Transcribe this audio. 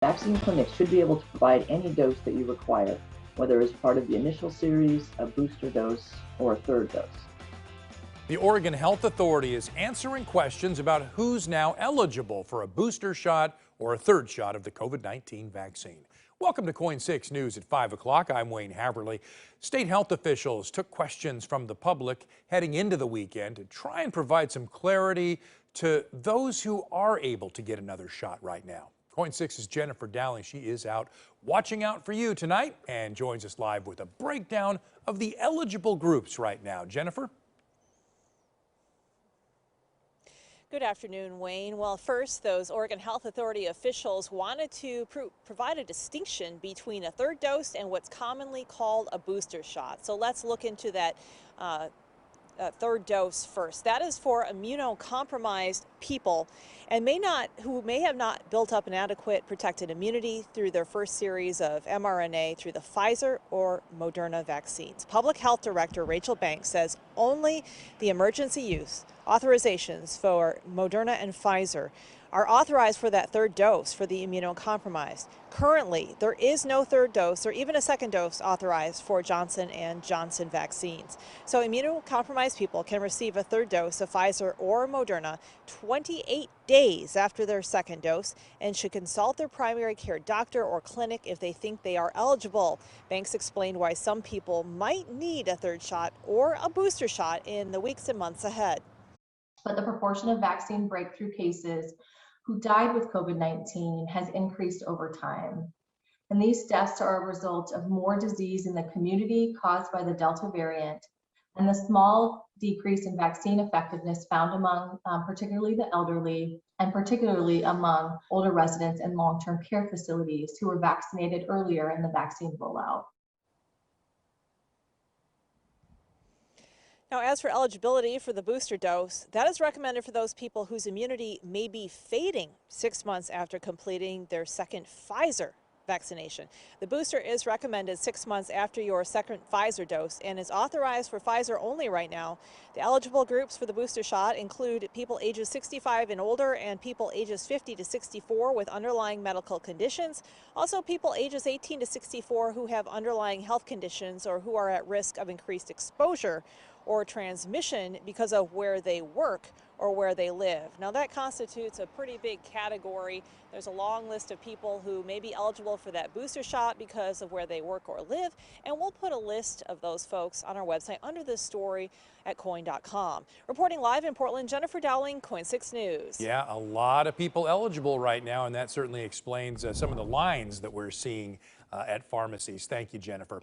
Vaccine clinics should be able to provide any dose that you require, whether as part of the initial series, a booster dose, or a third dose. The Oregon Health Authority is answering questions about who's now eligible for a booster shot or a third shot of the COVID-19 vaccine. Welcome to KOIN 6 News at 5 o'clock. I'm Wayne Haverly. State health officials took questions from the public heading into the weekend to try and provide some clarity to those who are able to get another shot right now. KOIN 6's Jennifer Dowling. She is out watching out for you tonight and joins us live with a breakdown of the eligible groups right now. Jennifer? Good afternoon, Wayne. Well, first, those Oregon Health Authority officials wanted to provide a distinction between a third dose and what's commonly called a booster shot. So let's look into that third dose first. That is for immunocompromised people and who may have not built up an adequate protected immunity through their first series of mRNA through the Pfizer or Moderna vaccines. Public Health Director Rachel Banks says only the emergency use authorizations for Moderna and Pfizer are authorized for that third dose for the immunocompromised. Currently, there is no third dose or even a second dose authorized for Johnson & Johnson vaccines. So immunocompromised people can receive a third dose of Pfizer or Moderna 28 days after their second dose and should consult their primary care doctor or clinic if they think they are eligible. Banks explained why some people might need a third shot or a booster shot in the weeks and months ahead. But the proportion of vaccine breakthrough cases who died with COVID-19 has increased over time. And these deaths are a result of more disease in the community caused by the Delta variant and the small decrease in vaccine effectiveness found among particularly the elderly and particularly among older residents in long-term care facilities who were vaccinated earlier in the vaccine rollout. Now, as for eligibility for the booster dose, that is recommended for those people whose immunity may be fading 6 months after completing their second Pfizer vaccination. The booster is recommended 6 months after your second Pfizer dose and is authorized for Pfizer only right now. The eligible groups for the booster shot include people ages 65 and older and people ages 50 to 64 with underlying medical conditions. Also, people ages 18 to 64 who have underlying health conditions or who are at risk of increased exposure or transmission because of where they work or where they live. Now, that constitutes a pretty big category. There's a long list of people who may be eligible for that booster shot because of where they work or live, and we'll put a list of those folks on our website under this story at KOIN.com. Reporting live in Portland, Jennifer Dowling, KOIN 6 News. Yeah, a lot of people eligible right now, and that certainly explains some of the lines that we're seeing at pharmacies. Thank you, Jennifer.